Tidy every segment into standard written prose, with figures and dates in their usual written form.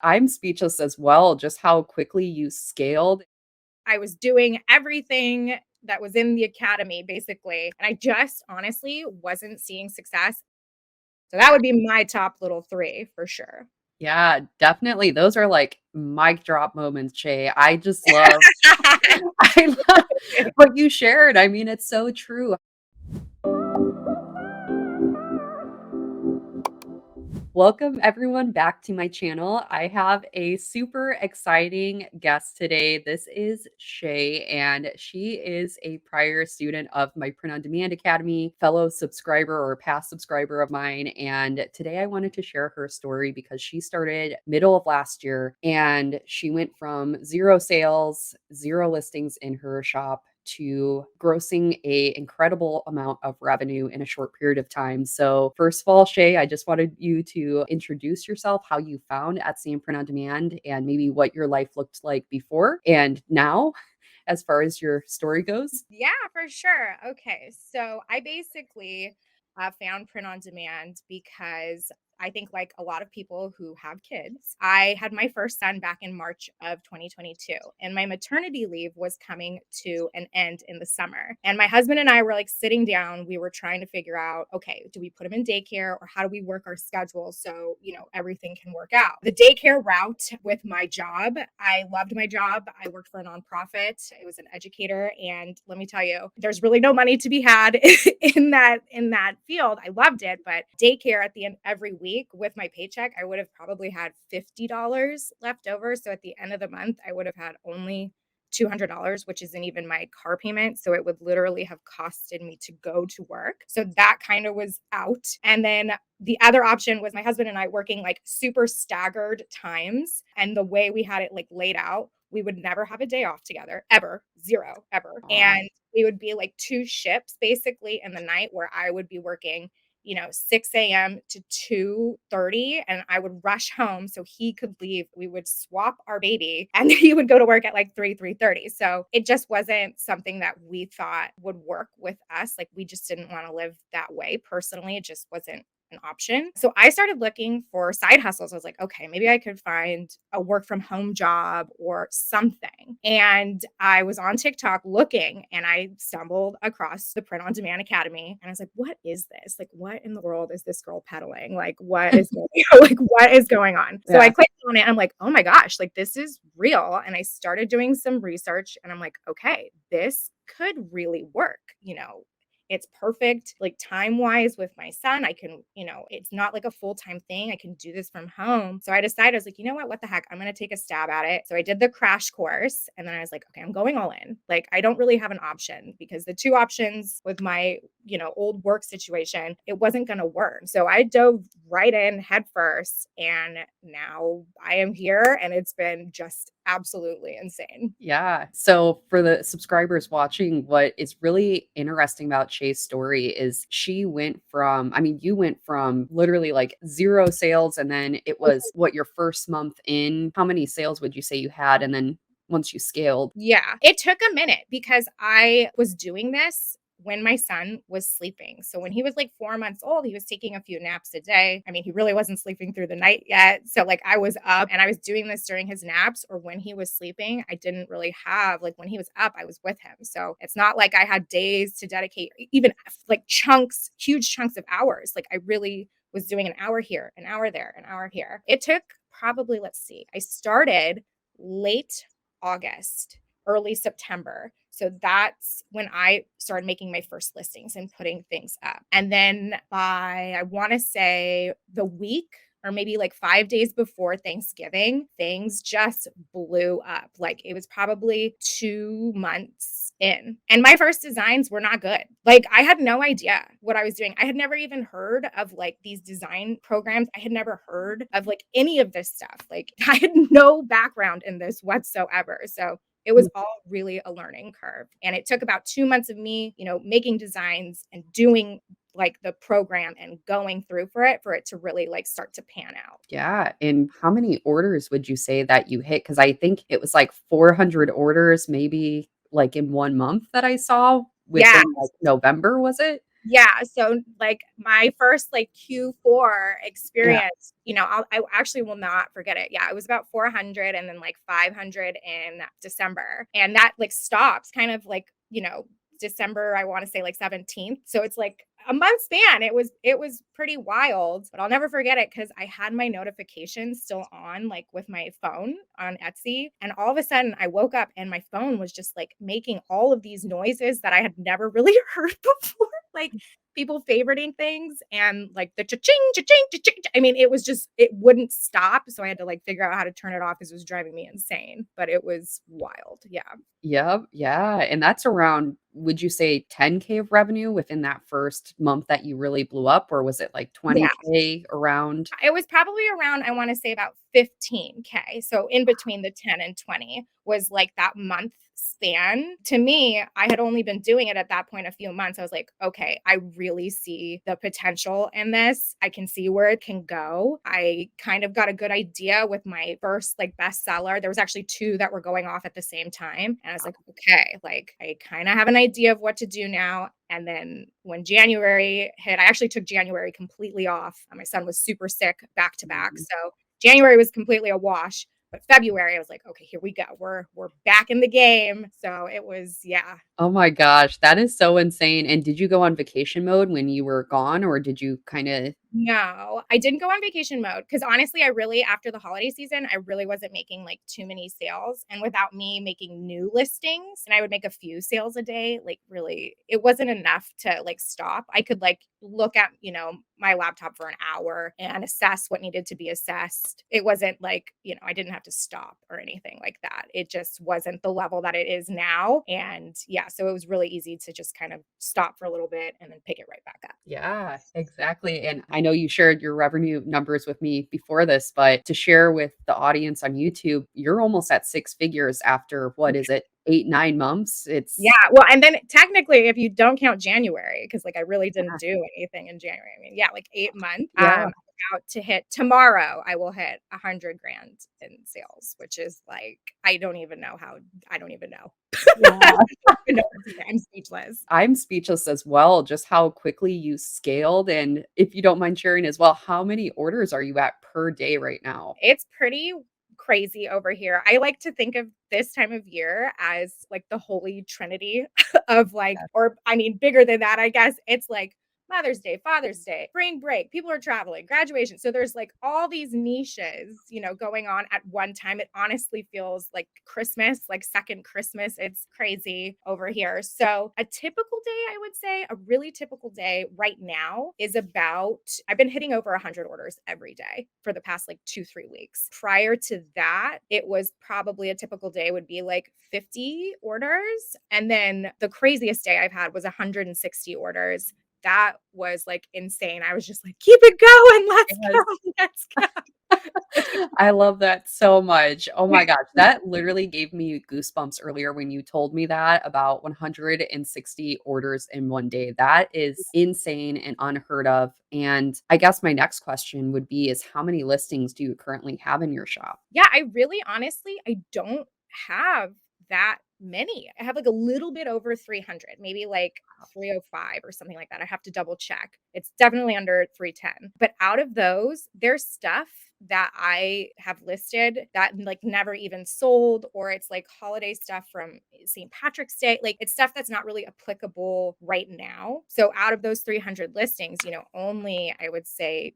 I'm speechless as well, just how quickly you scaled. I was doing everything that was in the academy basically, and I just honestly wasn't seeing success. So that would be my top little 3 for sure. Yeah, definitely. Those are like mic drop moments, Shay. I just love I love what you shared. I mean, it's so true. Welcome everyone back to my channel. I have a super exciting guest today. This is Shay, and she is a prior student of my Print on Demand Academy, fellow subscriber or past subscriber of mine. And today I wanted to share her story because she started middle of last year and she went from zero sales, zero listings in her shop to grossing a incredible amount of revenue in a short period of time. So first of all, Shay, I just wanted you to introduce yourself, how you found Etsy and Print on Demand, and maybe what your life looked like before and now as far as your story goes. Yeah, for sure. Okay. So I basically found print on demand because I think, like a lot of people who have kids, I had my first son back in March of 2022, and my maternity leave was coming to an end in the summer. And my husband and I were like sitting down, we were trying to figure out, okay, do we put him in daycare or how do we work our schedule so, everything can work out? The daycare route with my job, I loved my job. I worked for a nonprofit. I was an educator, and let me tell you, there's really no money to be had in that field. I loved it, but daycare at the end every week with my paycheck, I would have probably had $50 left over. So at the end of the month, I would have had only $200, which isn't even my car payment. So it would literally have costed me to go to work. So that kind of was out. And then the other option was my husband and I working like super staggered times. And the way we had it like laid out, we would never have a day off together, ever, zero, ever. Aw. And we would be like two ships basically in the night where I would be working 6 a.m. to 2:30, and I would rush home so he could leave. We would swap our baby and he would go to work at like 3:30. So it just wasn't something that we thought would work with us. Like we just didn't want to live that way personally. It just wasn't an option. So I started looking for side hustles. I was like, okay, maybe I could find a work from home job or something. And I was on TikTok looking and I stumbled across the Print on Demand Academy. And I was like, what is this? Like, what in the world is this girl peddling? Like, what is going like what is going on? So I Yeah. clicked on it and I'm like, oh my gosh, like this is real. And I started doing some research and I'm like, okay, this could really work. It's perfect, like time wise with my son. I can, it's not like a full time thing. I can do this from home. So I decided, I was like, you know what the heck? I'm going to take a stab at it. So I did the crash course and then I was like, okay, I'm going all in. Like, I don't really have an option because the two options with my, old work situation, it wasn't going to work. So I dove right in head first. And now I am here and it's been just absolutely insane. Yeah. So for the subscribers watching, what is really interesting about Shay's story is she went from, I mean, you went from literally like zero sales, and then it was what, your first month in, how many sales would you say you had? And then once you scaled. Yeah, it took a minute because I was doing this when my son was sleeping. So when he was like 4 months old, he was taking a few naps a day. I mean, he really wasn't sleeping through the night yet. So like I was up and I was doing this during his naps or when he was sleeping. I didn't really have like when he was up, I was with him. So it's not like I had days to dedicate, even like chunks, huge chunks of hours. Like I really was doing an hour here, an hour there, an hour here. It took probably, let's see, I started late August, early September. So that's when I started making my first listings and putting things up. And then by, I want to say, the week or maybe like 5 days before Thanksgiving, things just blew up. Like it was probably 2 months in. And my first designs were not good. Like I had no idea what I was doing. I had never even heard of like these design programs. I had never heard of like any of this stuff. Like I had no background in this whatsoever. So it was all really a learning curve. And it took about 2 months of me, making designs and doing like the program and going through for it to really like start to pan out. Yeah. And how many orders would you say that you hit? Because I think it was like 400 orders, maybe like in 1 month that I saw Yeah. within like November, was it? Yeah, so, like, my first, like, Q4 Yeah. experience, I actually will not forget it. Yeah, it was about 400 and then, like, 500 in December, and that, like, stops kind of, like, December, I wanna say, like, 17th, so it's, like, a month span. It was pretty wild, but I'll never forget it because I had my notifications still on, like, with my phone on Etsy, and all of a sudden, I woke up and my phone was just, like, making all of these noises that I had never really heard before, like, people favoriting things and like the cha-ching, cha-ching, cha-ching. I mean, it was just it wouldn't stop. So I had to like figure out how to turn it off because it was driving me insane. But it was wild. Yeah. Yep, yeah, and that's around, would you say 10K of revenue within that first month that you really blew up, or was it like Yeah. 20K around? It was probably around, I wanna say about 15K. So in between the 10 and 20 was like that month span. To me, I had only been doing it at that point a few months. I was like, "Okay, I really see the potential in this. I can see where it can go." I kind of got a good idea with my first, like, bestseller. There was actually 2 that were going off at the same time, and I was like, "Okay, like, I kinda have an idea of what to do now." And then when January hit, I actually took January completely off. My son was super sick back to back. Mhm. So January was completely a wash. But February, I was like, okay, here we go. We're back in the game. So it was, yeah. Oh my gosh, that is so insane, and did you go on vacation mode when you were gone, or did you kinda? No, I didn't go on vacation mode because honestly, I really, after the holiday season, I really wasn't making like too many sales. And without me making new listings, and I would make a few sales a day, like really, it wasn't enough to like stop. I could like look at, my laptop for an hour and assess what needed to be assessed. It wasn't like, I didn't have to stop or anything like that. It just wasn't the level that it is now. And yeah, so it was really easy to just kind of stop for a little bit and then pick it right back up. Yeah, exactly, and I know you shared your revenue numbers with me before this, but to share with the audience on YouTube, you're almost at 6 figures after, what is it, 8, 9 months? Yeah, It's well, and then technically, if you don't count January, because like, I really didn't do anything in January. I mean, yeah, like 8 months. yeah. About to hit tomorrow, I will hit 100 grand in sales, which is like, I don't even know. I Yeah. don't even know what to say. I'm speechless. I'm speechless as well, just how quickly you scaled, and if you don't mind sharing as well, how many orders are you at per day right now? It's pretty crazy over here. I like to think of this time of year as like the holy trinity of like, Yeah. or I mean, bigger than that, I guess. It's like Mother's Day, Father's Day, spring break, people are traveling, graduation. So there's like all these niches, going on at one time. It honestly feels like Christmas, like second Christmas. It's crazy over here. So a typical day, I would say, a really typical day right now is about, I've been hitting over 100 orders every day for the past like 2, 3 weeks. Prior to that, it was probably a typical day would be like 50 orders. And then the craziest day I've had was 160 orders. That was like insane. I was just like, keep it going. Let's Yes. go. Let's go. I love that so much. Oh my gosh, that literally gave me goosebumps earlier when you told me that about 160 orders in one day. That is insane and unheard of. And I guess my next question would be is how many listings do you currently have in your shop? Yeah, I really honestly, I don't have that many. I have like a little bit over 300, maybe like 305 or something like that. I have to double check. It's definitely under 310. But out of those, there's stuff that I have listed that like never even sold, or it's like holiday stuff from St. Patrick's Day. Like it's stuff that's not really applicable right now. So out of those 300 listings, only I would say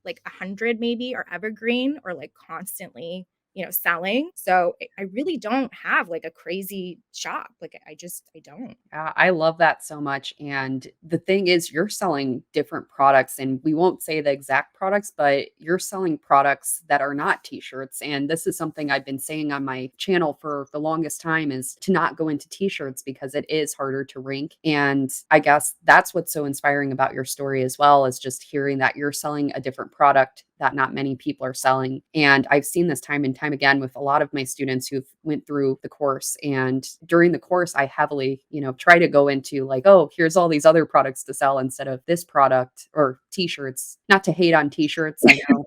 like 100 maybe are evergreen or like constantly, selling. So I really don't have like a crazy shop. Like I don't. I love that so much. And the thing is, you're selling different products, and we won't say the exact products, but you're selling products that are not t-shirts. And this is something I've been saying on my channel for the longest time is to not go into t-shirts because it is harder to rank. And I guess that's what's so inspiring about your story as well, is just hearing that you're selling a different product that not many people are selling. And I've seen this time and time again with a lot of my students who've went through the course. And during the course, I heavily, try to go into like, oh, here's all these other products to sell instead of this product or t-shirts. Not to hate on t-shirts. I know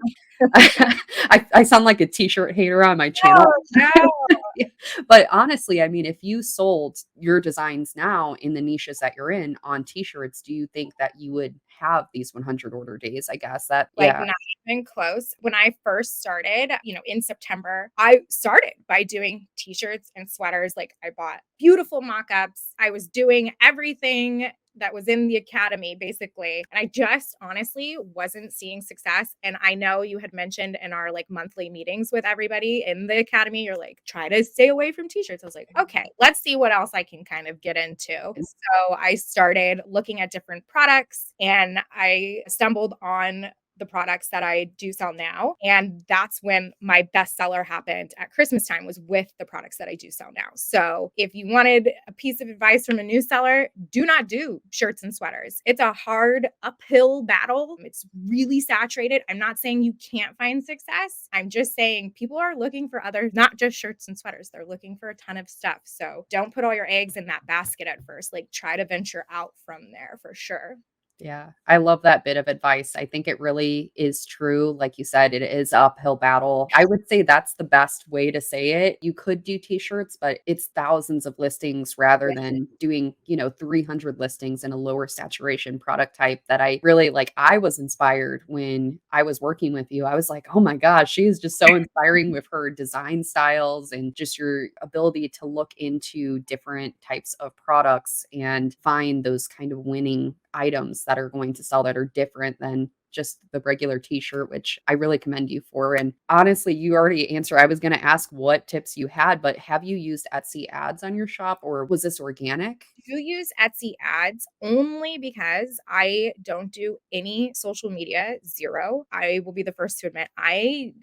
I sound like a t-shirt hater on my channel. Oh, no. Yeah, but honestly, I mean, if you sold your designs now in the niches that you're in on T-shirts, do you think that you would have these 100 order days? I guess that Like, yeah. not even close. When I first started, in September, I started by doing t-shirts and sweaters. Like, I bought beautiful mock-ups. I was doing everything that was in the academy, basically. And I just honestly wasn't seeing success. And I know you had mentioned in our like monthly meetings with everybody in the academy, you're like, try to stay away from t-shirts. I was like, okay, let's see what else I can kind of get into. So I started looking at different products and I stumbled on the products that I do sell now. And that's when my bestseller happened at Christmas time, was with the products that I do sell now. So if you wanted a piece of advice from a new seller, do not do shirts and sweaters. It's a hard uphill battle. It's really saturated. I'm not saying you can't find success. I'm just saying people are looking for other, not just shirts and sweaters. They're looking for a ton of stuff. So don't put all your eggs in that basket at first. Like, try to venture out from there for sure. Yeah, I love that bit of advice. I think it really is true. Like you said, it is a uphill battle. I would say that's the best way to say it. You could do t-shirts, but it's thousands of listings rather Yeah. than doing, 300 listings in a lower saturation product type that I really like. I was inspired when I was working with you. I was like, oh my gosh, she is just so inspiring with her design styles and just your ability to look into different types of products and find those kind of winning items that are going to sell that are different than just the regular t-shirt, which I really commend you for. And honestly, you already answered. I was going to ask what tips you had, but have you used Etsy ads on your shop or was this organic? Do use Etsy ads only because I don't do any social media, zero. I will be the first to admit I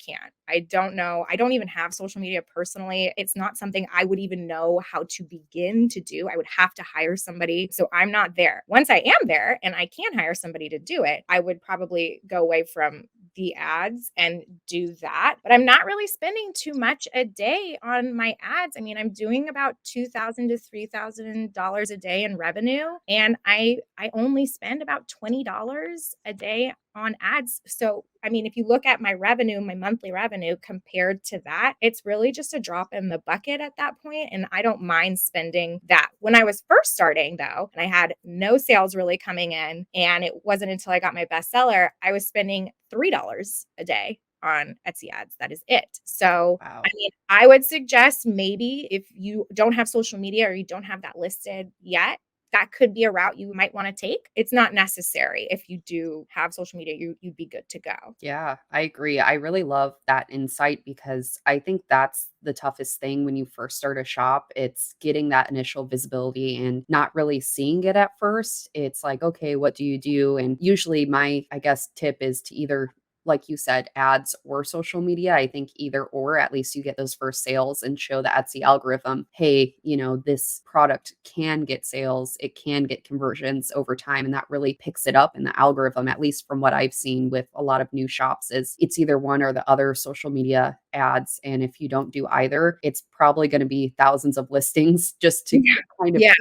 can't. I don't know. I don't even have social media personally. It's not something I would even know how to begin to do. I would have to hire somebody. So I'm not there. Once I am there and I can hire somebody to do it, I would probably go away from the ads and do that. But I'm not really spending too much a day on my ads. I mean, I'm doing about $2,000 to $3,000 a day in revenue, and I only spend about $20 a day on ads. So, I mean, if you look at my revenue, my monthly revenue compared to that, it's really just a drop in the bucket at that point, and I don't mind spending that. When I was first starting though, and I had no sales really coming in, and it wasn't until I got my bestseller, I was spending $3 a day on Etsy ads. That is it. So, I Wow. mean, I would suggest maybe if you don't have social media or you don't have that listed yet, that could be a route you might want to take. It's not necessary. If you do have social media, you'd be good to go. Yeah, I agree. I really love that insight because I think that's the toughest thing when you first start a shop. It's getting that initial visibility and not really seeing it at first. It's like, okay, what do you do? And usually my, I guess, tip is to either like you said, ads or social media. I think either or, at least you get those first sales and show the Etsy algorithm, hey, this product can get sales, it can get conversions over time. And that really picks it up in the algorithm, at least from what I've seen with a lot of new shops, is it's either one or the other social media ads. And if you don't do either, it's probably going to be thousands of listings just to Yeah. kind of Yeah.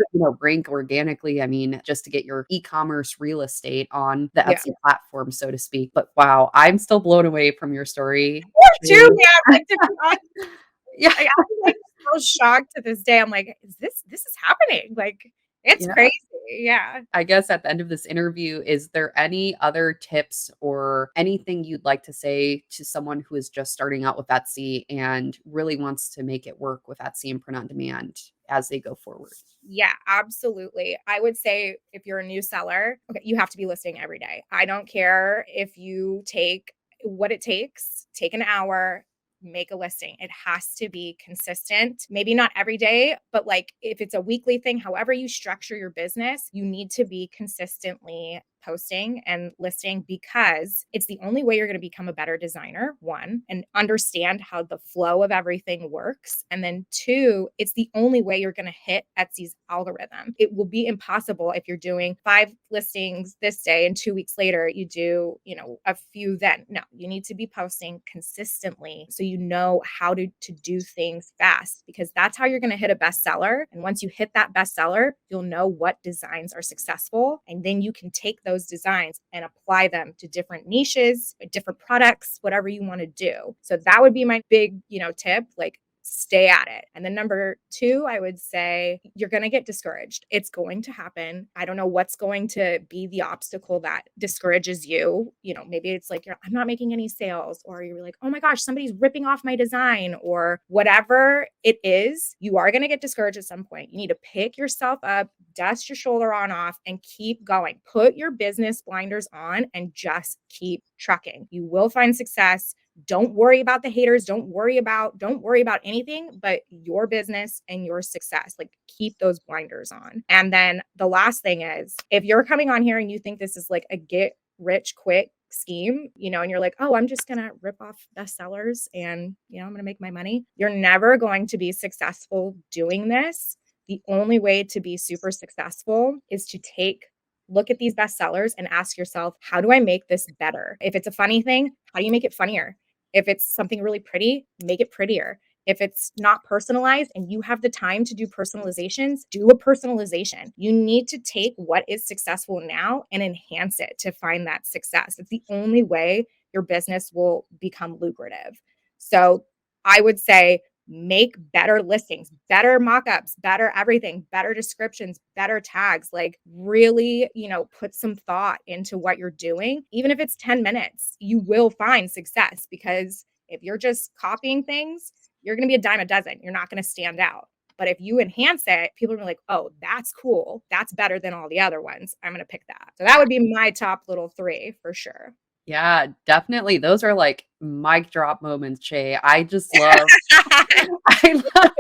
rank organically. I mean, just to get your e-commerce real estate on the Yeah. Etsy platform, so to speak. But wow, I'm still blown away from your story, Too, Shay. yeah. Like, to be honest, Yeah, I'm like still shocked to this day. I'm like, is this happening? Like, it's yeah. crazy. Yeah. I guess at the end of this interview, is there any other tips or anything you'd like to say to someone who is just starting out with Etsy and really wants to make it work with Etsy and print on demand as they go forward? Yeah, absolutely. I would say if you're a new seller, okay, you have to be listing every day. I don't care if you take what it takes, take an hour, make a listing. It has to be consistent. Maybe not every day, but like if it's a weekly thing, however you structure your business, you need to be consistently posting and listing because it's the only way you're going to become a better designer, one, and understand how the flow of everything works. And then two, it's the only way you're going to hit Etsy's algorithm. It will be impossible if you're doing 5 listings this day and 2 weeks later you do, a few then. No, you need to be posting consistently so you know how to do things fast because that's how you're going to hit a bestseller. And once you hit that bestseller, you'll know what designs are successful. And then you can take those designs and apply them to different niches, different products, whatever you want to do. So that would be my big, tip. Like stay at it. And then number two, I would say you're going to get discouraged. It's going to happen. I don't know what's going to be the obstacle that discourages you. You know, maybe it's like, I'm not making any sales, or you're like, oh my gosh, somebody's ripping off my design, or whatever it is, you are going to get discouraged at some point. You need to pick yourself up, dust your shoulder on off, and keep going. Put your business blinders on and just keep trucking. You will find success. Don't worry about the haters. Don't worry about anything but your business and your success. Like, keep those blinders on. And then the last thing is, if you're coming on here and you think this is like a get rich quick scheme, and you're like, oh, I'm just going to rip off bestsellers and, I'm going to make my money. You're never going to be successful doing this. The only way to be super successful is to look at these bestsellers and ask yourself, how do I make this better? If it's a funny thing, how do you make it funnier? If it's something really pretty, make it prettier. If it's not personalized and you have the time to do personalizations, do a personalization. You need to take what is successful now and enhance it to find that success. It's the only way your business will become lucrative. So I would say, make better listings, better mock-ups, better everything, better descriptions, better tags. Like, really, put some thought into what you're doing. Even if it's 10 minutes, you will find success, because if you're just copying things, you're going to be a dime a dozen. You're not going to stand out. But if you enhance it, people are gonna be like, oh, that's cool. That's better than all the other ones. I'm going to pick that. So that would be my top little three for sure. Yeah, definitely. Those are like mic drop moments, Shay. I just love I love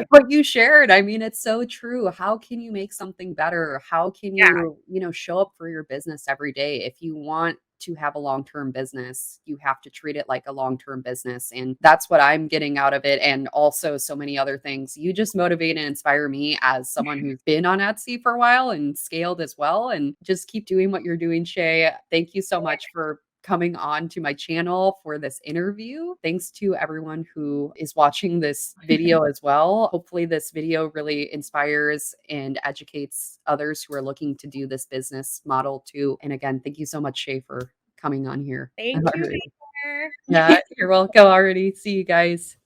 what you shared. I mean, it's so true. How can you make something better? How can Yeah. you show up for your business every day? If you want to have a long-term business, you have to treat it like a long-term business. And that's what I'm getting out of it. And also so many other things. You just motivate and inspire me as someone who's been on Etsy for a while and scaled as well. And just keep doing what you're doing, Shay. Thank you so much for coming on to my channel for this interview. Thanks to everyone who is watching this video as well. Hopefully this video really inspires and educates others who are looking to do this business model too. And again, thank you so much, Shay, for coming on here. Thank you, Alrighty. Taylor. Yeah, you're welcome already. See you guys.